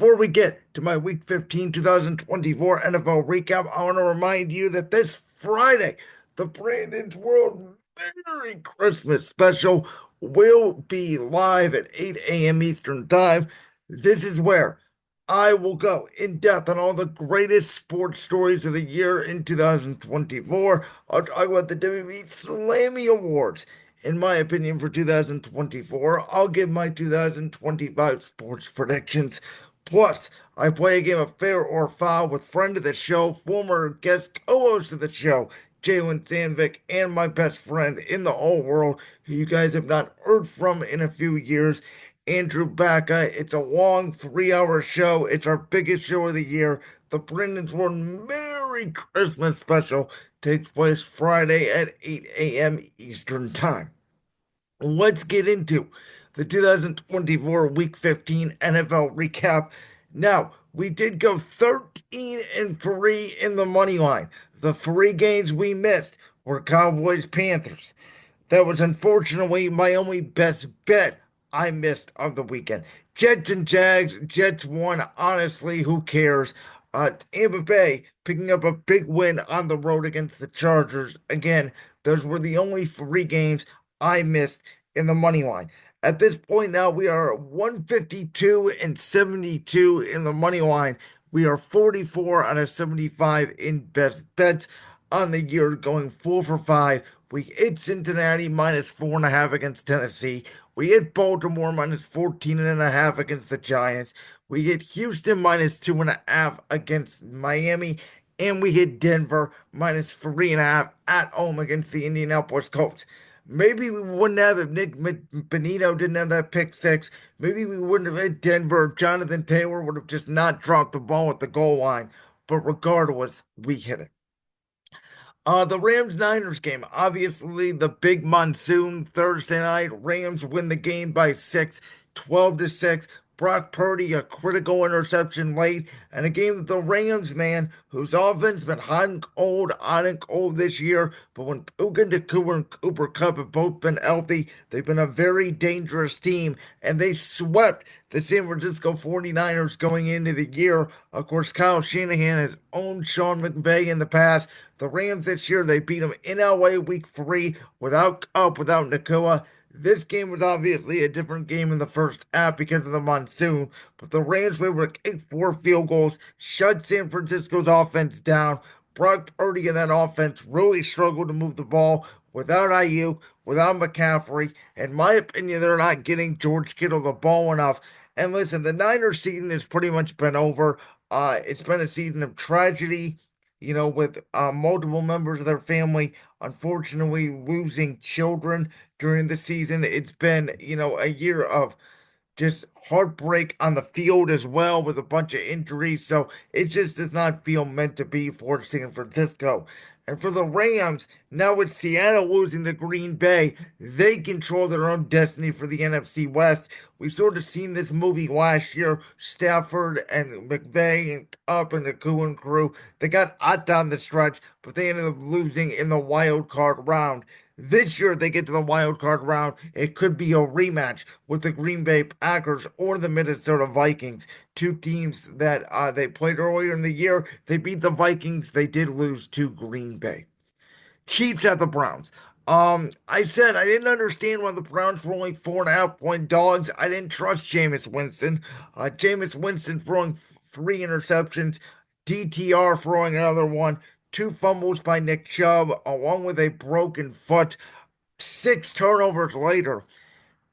Before we get to my Week 15 2024 NFL recap, I want to remind you that this Friday, the Brandon's World Merry Christmas special will be live at 8 a.m. Eastern Time. This is where I will go in depth on all the greatest sports stories of the year in 2024. I'll talk about the WWE Slammy Awards. In my opinion, for 2024, I'll give my 2025 sports predictions. Plus, I play a game of fair or foul with friend of the show, former guest co-host of the show, Jalen Sandvik, and my best friend in the whole world, who you guys have not heard from in a few years, Andrew Bacca. It's a long 3 hour show. It's our biggest show of the year. The Brandon's World Merry Christmas special takes place Friday at 8 a.m. Eastern Time. Let's get into the 2024 Week 15 NFL recap. Now, we did go 13 and 3 in the money line. The three games we missed were Cowboys Panthers. That was unfortunately my only best bet I missed of the weekend. Jets and Jags. Jets won. Honestly, who cares? Tampa Bay picking up a big win on the road against the Chargers. Again, those were the only three games I missed in the money line. At this point now, we are 152 and 72 in the money line. We are 44 out of 75 in best bets on the year, going 4 for 5. We hit Cincinnati minus 4.5 against Tennessee. We hit Baltimore minus 14.5 against the Giants. We hit Houston minus 2.5 against Miami. And we hit Denver minus 3.5 at home against the Indianapolis Colts. Maybe we wouldn't have if Nick Benito didn't have that pick six. Maybe we wouldn't have hit Denver if Jonathan Taylor would have just not dropped the ball at the goal line. But regardless, we hit it. The Rams Niners game, obviously the big monsoon Thursday night. Rams win the game by six, 12-6. Brock Purdy, a critical interception late, and a game that the Rams, man, whose offense been hot and cold this year, but when Puka Nacua and Cooper Kupp have both been healthy, they've been a very dangerous team, and they swept the San Francisco 49ers going into the year. Of course, Kyle Shanahan has owned Sean McVay in the past. The Rams this year, they beat them in LA week 3 without Kupp, without Nacua. This game was obviously a different game in the first half because of the monsoon, but the Rams were able to kick 4 field goals, shut San Francisco's offense down. Brock Purdy and that offense really struggled to move the ball without Ayuk, without McCaffrey. In my opinion, they're not getting George Kittle the ball enough. And listen, the Niners season has pretty much been over. It's been a season of tragedy, with multiple members of their family unfortunately losing children during the season. It's been, a year of just heartbreak on the field as well with a bunch of injuries. So it just does not feel meant to be for San Francisco. And for the Rams, now with Seattle losing to Green Bay, they control their own destiny for the NFC West. We've sort of seen this movie last year. Stafford and McVay and Kupp and the Coo crew, they got hot down the stretch, but they ended up losing in the wild card round. This year, they get to the wild card round. It could be a rematch with the Green Bay Packers or the Minnesota Vikings, two teams that they played earlier in the year. They beat the Vikings. They did lose to Green Bay. Chiefs at the Browns. I said I didn't understand why the Browns were only 4.5 point dogs. I didn't trust Jameis Winston. Jameis Winston throwing 3 interceptions, DTR throwing another one, 2 fumbles by Nick Chubb, along with a broken foot, 6 turnovers later.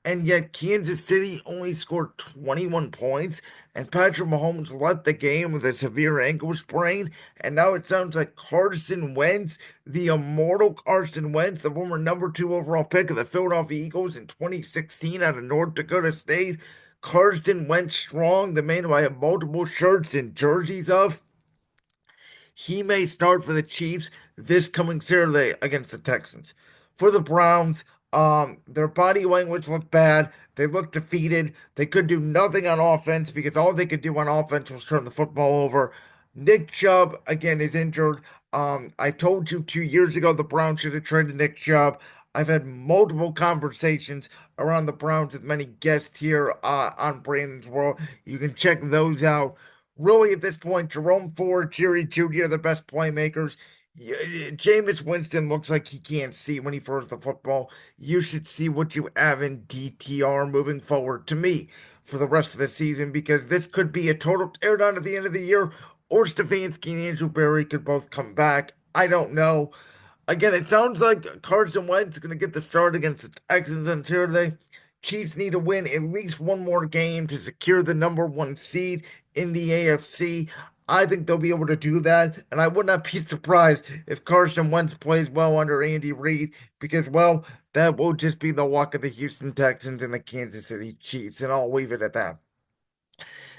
And yet Kansas City only scored 21 points, and Patrick Mahomes left the game with a severe ankle sprain. And now it sounds like Carson Wentz, the immortal Carson Wentz, the former number 2 overall pick of the Philadelphia Eagles in 2016 out of North Dakota State. Carson Wentz strong, the man who I have multiple shirts and jerseys of. He may start for the Chiefs this coming Saturday against the Texans. For the Browns, their body language looked bad. They looked defeated. They could do nothing on offense because all they could do on offense was turn the football over. Nick Chubb, again, is injured. I told you 2 years ago the Browns should have traded Nick Chubb. I've had multiple conversations around the Browns with many guests here on Brandon's World. You can check those out. Really, at this point, Jerome Ford, Jerry Jeudy are the best playmakers. Jameis Winston looks like he can't see when he throws the football. You should see what you have in DTR moving forward to me for the rest of the season because this could be a total teardown at the end of the year, or Stefanski and Andrew Berry could both come back. I don't know. Again, it sounds like Carson Wentz is going to get the start against the Texans on Saturday. Chiefs need to win at least one more game to secure the number one seed in the AFC. I think they'll be able to do that, and I would not be surprised if Carson Wentz plays well under Andy Reid because, well, that will just be the luck of the Houston Texans and the Kansas City Chiefs, and I'll leave it at that.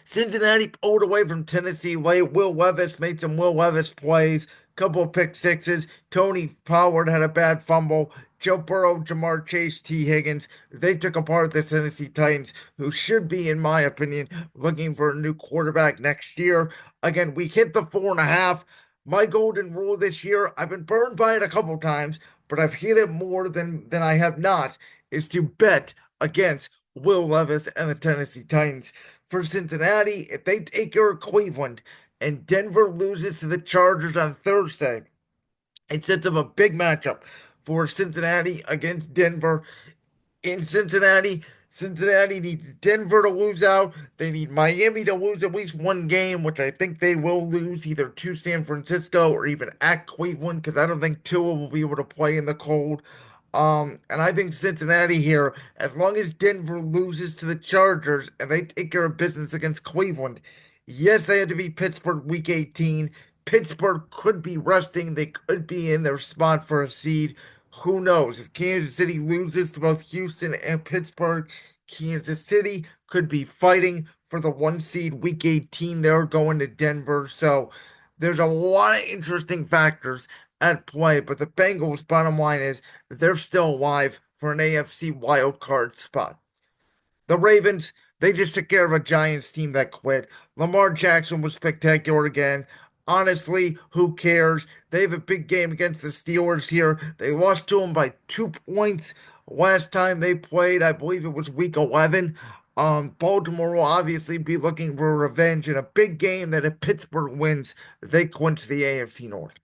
Cincinnati pulled away from Tennessee late. Will Levis made some Will Levis plays, couple of pick sixes. Tony Pollard had a bad fumble. Joe Burrow, Jamar Chase, T. Higgins, they took apart the Tennessee Titans, who should be, in my opinion, looking for a new quarterback next year. Again, we hit the 4.5. My golden rule this year, I've been burned by it a couple times, but I've hit it more than I have not, is to bet against Will Levis and the Tennessee Titans. For Cincinnati, if they take care of Cleveland and Denver loses to the Chargers on Thursday, it sets up a big matchup for Cincinnati against Denver in Cincinnati. Cincinnati needs Denver to lose out. They need Miami to lose at least one game, which I think they will lose either to San Francisco or even at Cleveland, because I don't think Tua will be able to play in the cold. And I think Cincinnati here, as long as Denver loses to the Chargers and they take care of business against Cleveland, yes, they had to beat Pittsburgh week 18. Pittsburgh could be resting. They could be in their spot for a seed. Who knows? If Kansas City loses to both Houston and Pittsburgh, Kansas City could be fighting for the one seed week 18. They're going to Denver. So there's a lot of interesting factors at play. But the Bengals, bottom line is they're still alive for an AFC wild card spot. The Ravens, they just took care of a Giants team that quit. Lamar Jackson was spectacular again. Honestly, who cares? They have a big game against the Steelers here. They lost to them by 2 points last time they played. I believe it was week 11. Baltimore will obviously be looking for revenge in a big game that if Pittsburgh wins, they clinch the AFC North.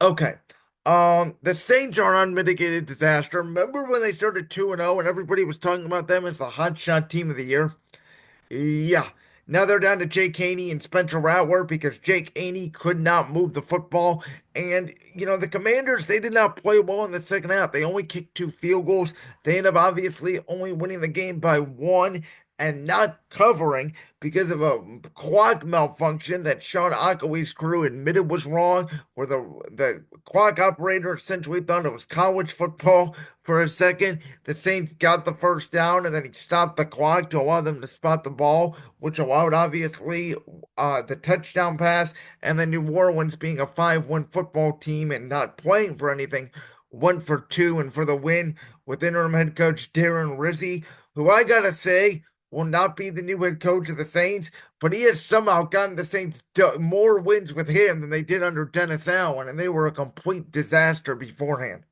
Okay. The Saints are an unmitigated disaster. Remember when they started 2-0 and everybody was talking about them as the hot shot team of the year? Yeah. Now they're down to Jake Haney and Spencer Rattler because Jake Haney could not move the football. And, the Commanders, they did not play well in the second half. They only kicked 2 field goals. They end up obviously only winning the game by one and not covering because of a clock malfunction that Sean Akawi's crew admitted was wrong, where the clock operator essentially thought it was college football for a second. The Saints got the first down, and then he stopped the clock to allow them to spot the ball, which allowed obviously the touchdown pass. And then New Orleans, being a 5-win football team and not playing for anything, went for two and for the win with interim head coach Darren Rizzi, who I gotta say will not be the new head coach of the Saints, but he has somehow gotten the Saints more wins with him than they did under Dennis Allen, and they were a complete disaster beforehand.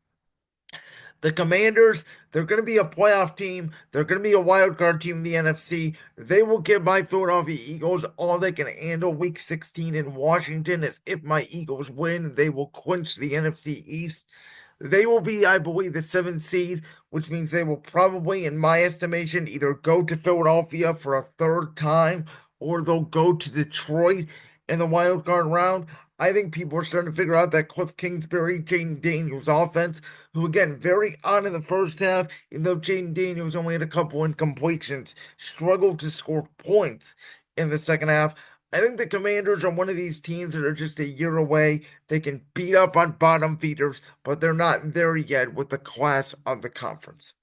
The Commanders, they're going to be a playoff team. They're going to be a wild card team in the NFC. They will give my Philadelphia Eagles all they can handle week 16 in Washington, as if my Eagles win, they will clinch the NFC East. They will be, I believe, the seventh seed, which means they will probably, in my estimation, either go to Philadelphia for a third time or they'll go to Detroit in the wild card round. I think people are starting to figure out that Cliff Kingsbury, Jaden Daniels offense, who again, very on in the first half, even though Jaden Daniels only had a couple incompletions, struggled to score points in the second half. I think the Commanders are one of these teams that are just a year away. They can beat up on bottom feeders, but they're not there yet with the class of the conference.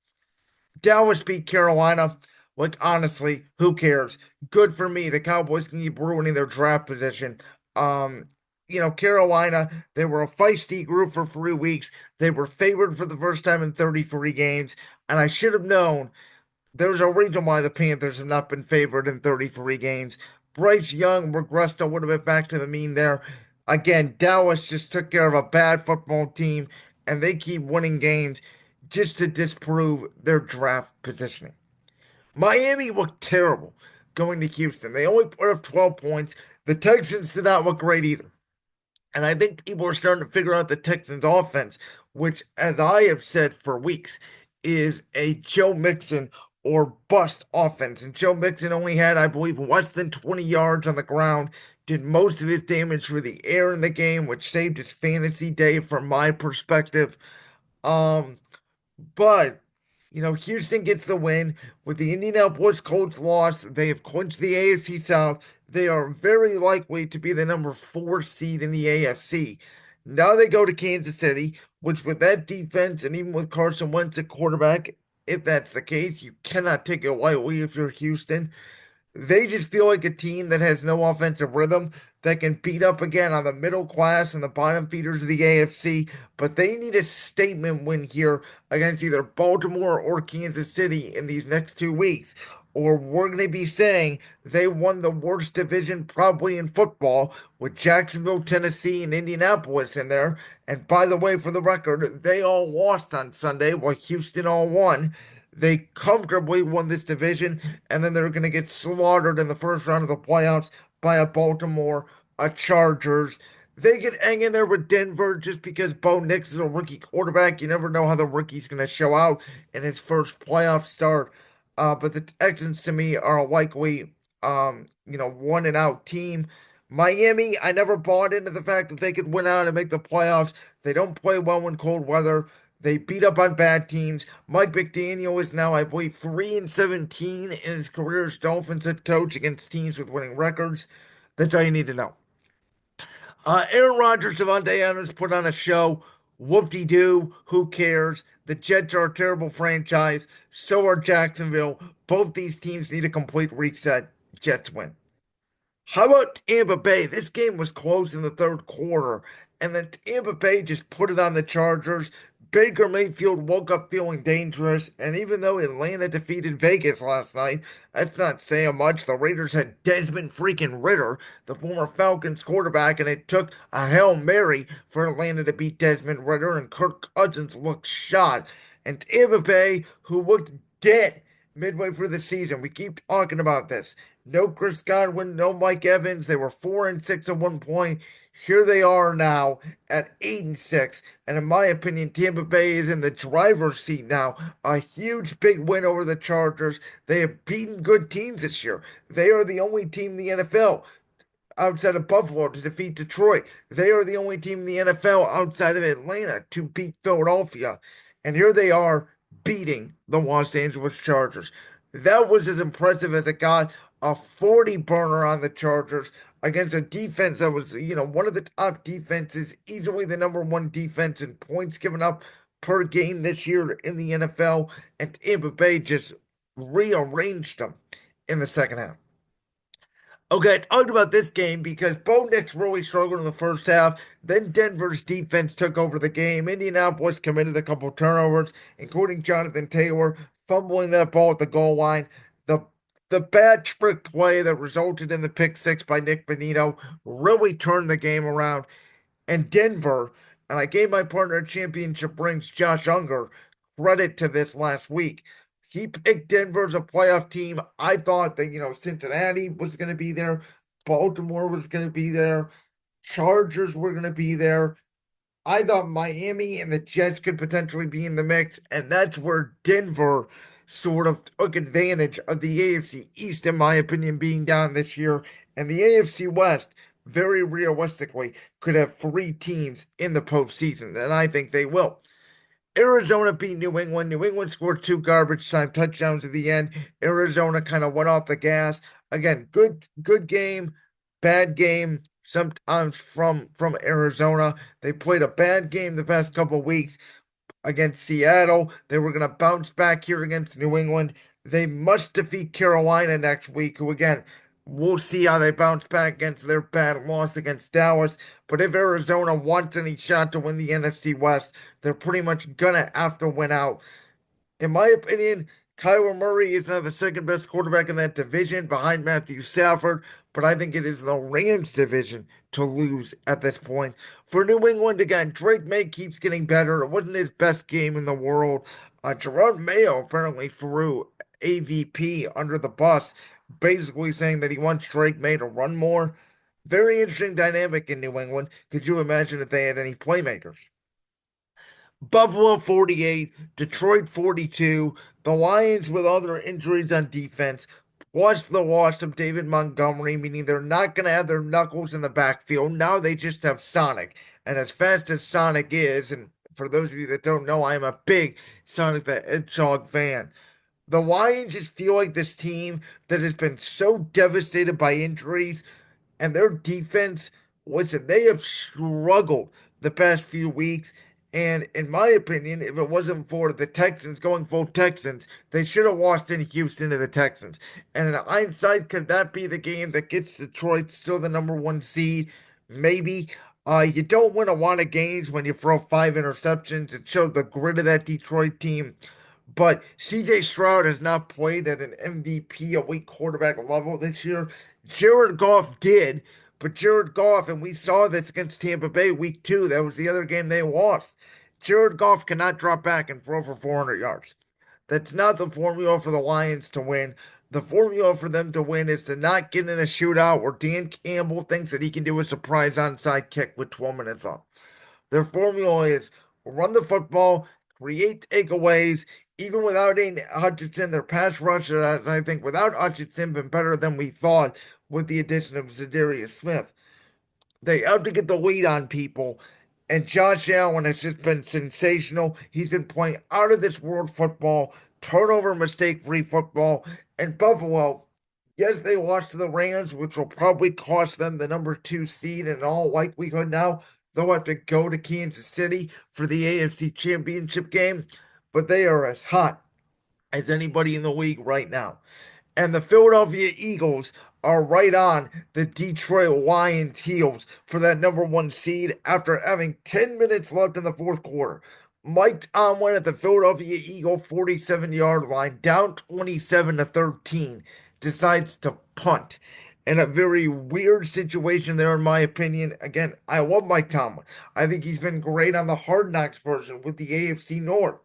Dallas beat Carolina. Like, honestly, who cares? Good for me. The Cowboys can keep ruining their draft position. Carolina, they were a feisty group for 3 weeks. They were favored for the first time in 33 games, and I should have known there's a reason why the Panthers have not been favored in 33 games. Bryce Young regressed a little bit back to the mean there. Again, Dallas just took care of a bad football team, and they keep winning games just to disprove their draft positioning. Miami looked terrible going to Houston. They only put up 12 points. The Texans did not look great either. And I think people are starting to figure out the Texans offense, which, as I have said for weeks, is a Joe Mixon or bust offense. And Joe Mixon only had, I believe, less than 20 yards on the ground, did most of his damage through the air in the game, which saved his fantasy day from my perspective. Um, but, Houston gets the win. With the Indianapolis Colts loss, they have clinched the AFC South. They are very likely to be the number four seed in the AFC. Now they go to Kansas City, which with that defense and even with Carson Wentz at quarterback, if that's the case, you cannot take it lightly if you're Houston. They just feel like a team that has no offensive rhythm that can beat up again on the middle class and the bottom feeders of the AFC, but they need a statement win here against either Baltimore or Kansas City in these next 2 weeks. Or we're going to be saying they won the worst division probably in football with Jacksonville, Tennessee, and Indianapolis in there. And by the way, for the record, they all lost on Sunday while Houston all won. They comfortably won this division, and then they're going to get slaughtered in the first round of the playoffs by a Baltimore, a Chargers. They get hang in there with Denver just because Bo Nix is a rookie quarterback. You never know how the rookie's going to show out in his first playoff start. But the Texans, to me, are a likely, one and out team. Miami, I never bought into the fact that they could win out and make the playoffs. They don't play well in cold weather. They beat up on bad teams. Mike McDaniel is now, I believe, 3-17 in his career as Dolphins head coach against teams with winning records. That's all you need to know. Aaron Rodgers, Devontae Adams put on a show. Whoop-de-doo. Who cares? The Jets are a terrible franchise. So are Jacksonville. Both these teams need a complete reset. Jets win. How about Tampa Bay? This game was close in the third quarter, and then Tampa Bay just put it on the Chargers. Baker Mayfield woke up feeling dangerous, and even though Atlanta defeated Vegas last night, that's not saying much. The Raiders had Desmond freaking Ritter, the former Falcons quarterback, and it took a Hail Mary for Atlanta to beat Desmond Ritter, and Kirk Cousins looked shot. And Tampa Bay, who looked dead midway through the season, we keep talking about this. No Chris Godwin, no Mike Evans. They were 4-6 at one point. Here they are now at 8-6. And in my opinion, Tampa Bay is in the driver's seat now. A huge big win over the Chargers. They have beaten good teams this year. They are the only team in the NFL outside of Buffalo to defeat Detroit. They are the only team in the NFL outside of Atlanta to beat Philadelphia. And here they are beating the Los Angeles Chargers. That was as impressive as it got. A 40 burner on the Chargers against a defense that was, one of the top defenses, easily the number one defense in points given up per game this year in the NFL. And Tampa Bay just rearranged them in the second half. Okay, I talked about this game because Bo Nix really struggled in the first half. Then Denver's defense took over the game. Indianapolis committed a couple turnovers, including Jonathan Taylor fumbling that ball at the goal line. The the bad trick play that resulted in the pick six by Nick Bonito really turned the game around. And Denver, and I gave my partner at Championship Rings, Josh Unger, credit to this last week. He picked Denver as a playoff team. I thought that, Cincinnati was going to be there, Baltimore was going to be there, Chargers were going to be there. I thought Miami and the Jets could potentially be in the mix, and that's where Denver sort of took advantage of the AFC East, in my opinion, being down this year. And the AFC West, very realistically, could have three teams in the postseason, and I think they will. Arizona beat New England. New England scored two garbage time touchdowns at the end. Arizona kind of went off the gas. Again, good game, bad game. Sometimes from Arizona, they played a bad game the past couple of weeks against Seattle. They were going to bounce back here against New England. They must defeat Carolina next week, who again, we'll see how they bounce back against their bad loss against Dallas. But if Arizona wants any shot to win the NFC West, they're pretty much going to have to win out. In my opinion, Kyler Murray is now the second best quarterback in that division behind Matthew Stafford. but I think it is the Rams division to lose at this point. For New England, again, Drake May keeps getting better. It wasn't his best game in the world. Gerard Mayo apparently threw AVP under the bus, basically saying that he wants Drake May to run more. Very interesting dynamic in New England. Could you imagine if they had any playmakers? Buffalo 48, Detroit 42, the Lions with all their injuries on defense, plus the loss of David Montgomery, meaning they're not going to have their knuckles in the backfield. Now they just have Sonic. And as fast as Sonic is, and for those of you that don't know, I'm a big Sonic the Hedgehog fan. The Lions just feel like this team that has been so devastated by injuries and their defense, listen, they have struggled the past few weeks. And in my opinion, if it wasn't for the Texans going full Texans, they should have lost in Houston to the Texans. And in hindsight, could that be the game that gets Detroit still the number one seed? Maybe. You don't win a lot of games when you throw five interceptions. It shows the grit of that Detroit team. But CJ Stroud has not played at an MVP elite quarterback level this year. Jared Goff did, but Jared Goff, and we saw this against Tampa Bay week two, that was the other game they lost. Jared Goff cannot drop back and throw for 400 yards. That's not the formula for the Lions to win. The formula for them to win is to not get in a shootout where Dan Campbell thinks that he can do a surprise onside kick with 12 minutes left. Their formula is run the football, create takeaways. Even without Aiden Hutchinson, their pass rush has, I think, without Hutchinson, been better than we thought with the addition of Zadarius Smith. They have to get the lead on people. And Josh Allen has just been sensational. He's been playing out of this world football, turnover mistake free football. And Buffalo, yes, they lost to the Rams, which will probably cost them the number two seed in all likelihood now. They'll have to go to Kansas City for the AFC Championship game, but they are as hot as anybody in the league right now. And the Philadelphia Eagles are right on the Detroit Lions' heels for that number one seed after having 10 minutes left in the fourth quarter. Mike Tomlin at the Philadelphia Eagle 47-yard line, down 27 to 13, decides to punt. In a very weird situation there, in my opinion. Again, I love Mike Tomlin. I think he's been great on the Hard Knocks version with the AFC North.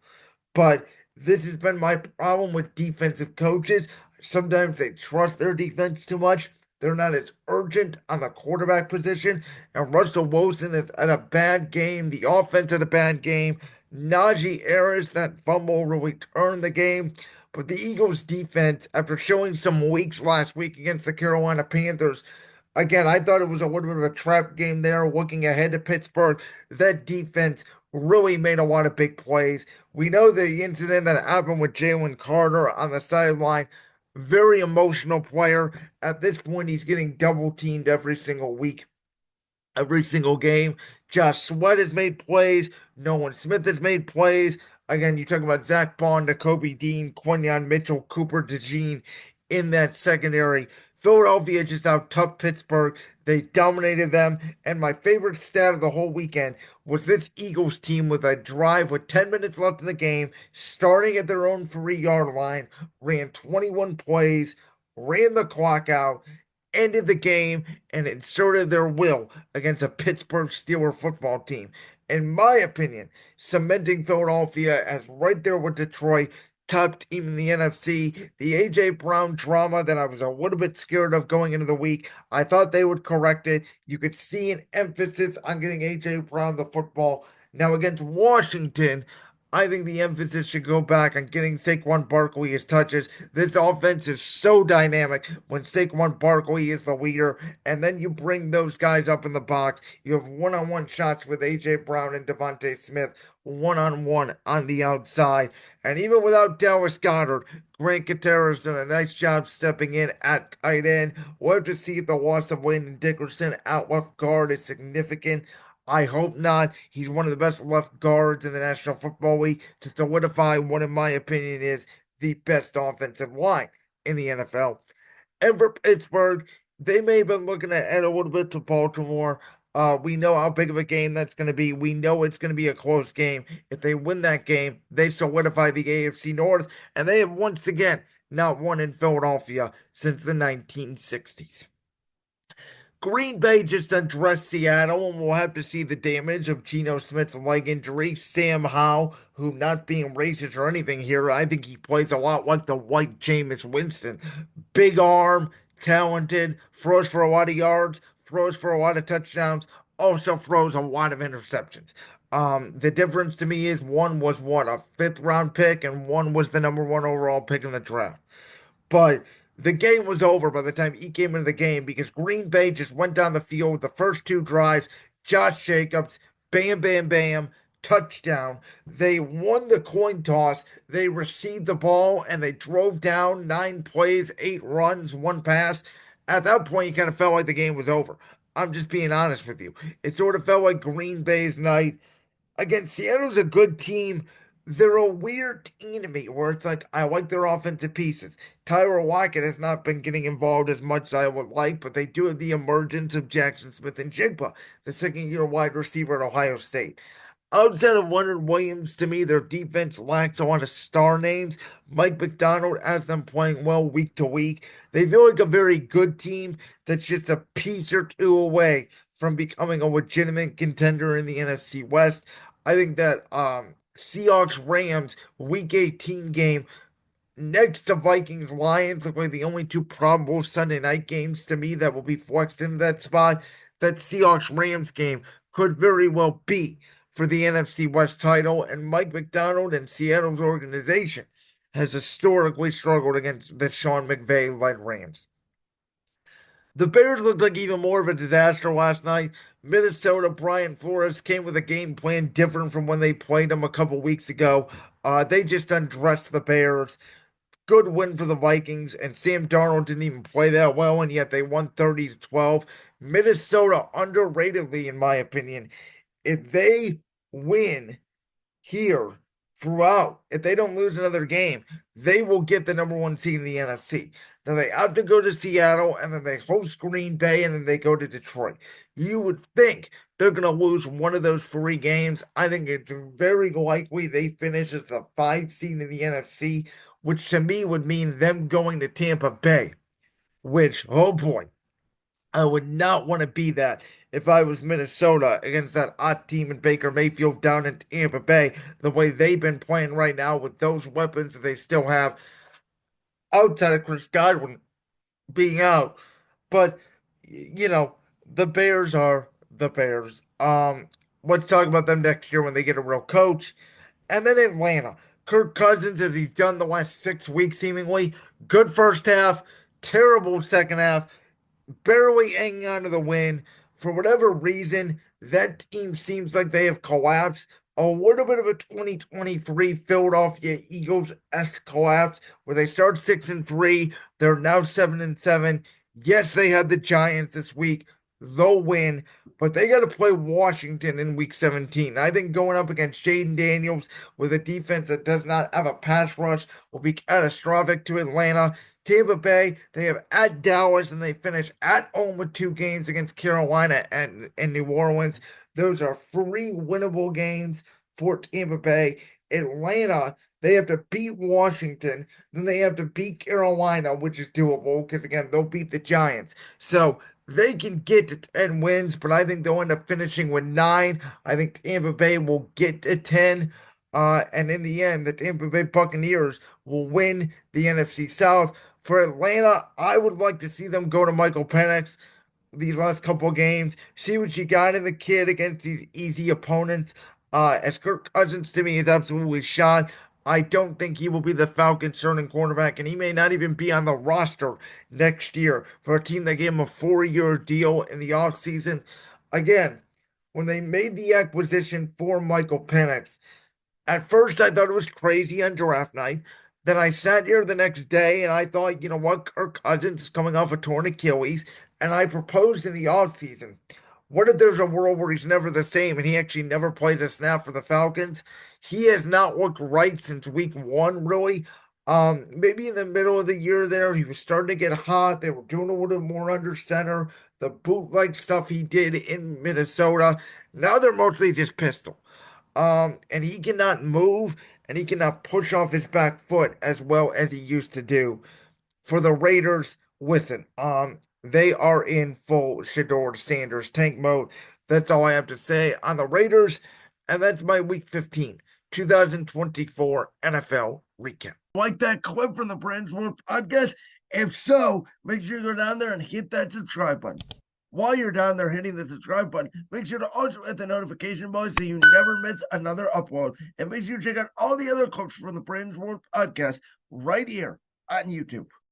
But this has been my problem with defensive coaches. Sometimes they trust their defense too much. They're not as urgent on the quarterback position. And Russell Wilson has had a bad game. The offense had a bad game. Najee Harris, that fumble really turned the game. But the Eagles' defense, after showing some weeks last week against the Carolina Panthers, again, I thought it was a little bit of a trap game there, looking ahead to Pittsburgh. That defense really made a lot of big plays. We know the incident that happened with Jalen Carter on the sideline. Very emotional player. At this point, he's getting double teamed every single week, every single game. Josh Sweat has made plays. Nolan Smith has made plays. Again, you talk about Zach Bond, Kobe Dean, Quinyon Mitchell, Cooper DeJean in that secondary. Philadelphia just out tough Pittsburgh. They dominated them. And my favorite stat of the whole weekend was this Eagles team with a drive with 10 minutes left in the game, starting at their own 3 yard line, ran 21 plays, ran the clock out, ended the game, and inserted their will against a Pittsburgh Steelers football team. In my opinion, cementing Philadelphia as right there with Detroit, top team in the NFC. The A.J. Brown drama that I was a little bit scared of going into the week, I thought they would correct it. You could see an emphasis on getting A.J. Brown the football. Now against Washington, I think the emphasis should go back on getting Saquon Barkley his touches. This offense is so dynamic when Saquon Barkley is the leader, and then you bring those guys up in the box. You have one-on-one shots with A.J. Brown and Devontae Smith, one-on-one on the outside. And even without Dallas Goedert, Grant Gutierrez done a nice job stepping in at tight end. We'll have to see if the loss of Landon Dickerson at left guard is significant. I hope not. He's one of the best left guards in the National Football League to solidify what, in my opinion, is the best offensive line in the NFL. And for Pittsburgh, they may have been looking ahead a little bit to Baltimore. We know how big of a game that's going to be. We know it's going to be a close game. If they win that game, they solidify the AFC North, and they have once again not won in Philadelphia since the 1960s. Green Bay just undressed Seattle, and we'll have to see the damage of Geno Smith's leg injury. Sam Howell, who, not being racist or anything here, I think he plays a lot like the white Jameis Winston. Big arm, talented, throws for a lot of yards, throws for a lot of touchdowns, also throws a lot of interceptions. The difference to me is one was what, a fifth round pick, and one was the number one overall pick in the draft. But the game was over by the time he came into the game because Green Bay just went down the field the first two drives. Josh Jacobs, bam, bam, bam, touchdown. They won the coin toss. They received the ball and they drove down 9 plays, 8 runs, one pass. At that point, you kind of felt like the game was over. I'm just being honest with you. It sort of felt like Green Bay's night. Again, Seattle's a good team. They're a weird team to me where it's like I like their offensive pieces. Tyler Lockett has not been getting involved as much as I would like, but they do have the emergence of Jackson Smith and Jigba, the second-year wide receiver at Ohio State. Outside of Leonard Williams, to me, their defense lacks a lot of star names. Mike McDonald has them playing well week to week. They feel like a very good team that's just a piece or two away from becoming a legitimate contender in the NFC West. I think that Seahawks Rams week 18 game next to Vikings Lions look like the only two probable Sunday night games to me that will be flexed into that spot. That Seahawks Rams game could very well be for the NFC West title, and Mike McDonald and Seattle's organization has historically struggled against the Sean McVay led Rams. The Bears looked like even more of a disaster last night. Minnesota, Brian Flores came with a game plan different from when they played them a couple weeks ago. They just undressed the Bears. Good win for the Vikings, and Sam Darnold didn't even play that well, and yet they won 30-12. Minnesota, underratedly, in my opinion, if they win here throughout, if they don't lose another game, they will get the number one seed in the NFC. Now they have to go to Seattle and then they host Green Bay and then they go to Detroit. You would think they're going to lose one of those 3 games. I think it's very likely they finish as the 5 seed in the NFC, which to me would mean them going to Tampa Bay, which, oh boy, I would not want to be that if I was Minnesota against that odd team in Baker Mayfield down in Tampa Bay, the way they've been playing right now with those weapons that they still have outside of Chris Godwin being out. But, the Bears are the Bears. Let's talk about them next year when they get a real coach. And then Atlanta. Kirk Cousins, as he's done the last 6 weeks, seemingly, good first half, terrible second half, barely hanging on to the win. For whatever reason, that team seems like they have collapsed. A little bit of a 2023 Philadelphia Eagles-esque collapse where they start 6-3. They're now 7-7. Yes, they had the Giants this week. They'll win, but they got to play Washington in week 17. I think going up against Jaden Daniels with a defense that does not have a pass rush will be catastrophic to Atlanta. Tampa Bay, they have at Dallas and they finish at home with 2 games against Carolina and New Orleans. Those are 3 winnable games for Tampa Bay. Atlanta, they have to beat Washington, then they have to beat Carolina, which is doable because, again, they'll beat the Giants. So they can get to 10 wins, but I think they'll end up finishing with 9. I think Tampa Bay will get to 10. And in the end, the Tampa Bay Buccaneers will win the NFC South. For Atlanta, I would like to see them go to Michael Penix these last couple of games, see what you got in the kid against these easy opponents. As Kirk Cousins to me is absolutely shot. I don't think he will be the Falcons' starting quarterback, and he may not even be on the roster next year for a team that gave him a 4-year deal in the offseason. Again, when they made the acquisition for Michael Penix, at first, I thought it was crazy on draft night. Then I sat here the next day and I thought, you know what, Kirk Cousins is coming off a torn Achilles, and I proposed in the offseason. What if there's a world where he's never the same and he actually never plays a snap for the Falcons? He has not looked right since week 1, really. Maybe in the middle of the year there, he was starting to get hot. They were doing a little more under center. The bootleg stuff he did in Minnesota. Now they're mostly just pistol. And he cannot move and he cannot push off his back foot as well as he used to do. For the Raiders, listen, they are in full Shador Sanders tank mode. That's all I have to say on the Raiders. And that's my Week 15, 2024 NFL recap. Like that clip from the Brand's World podcast? If so, make sure you go down there and hit that subscribe button. While you're down there hitting the subscribe button, make sure to also hit the notification bell so you never miss another upload. And make sure you check out all the other clips from the Brand's World podcast right here on YouTube.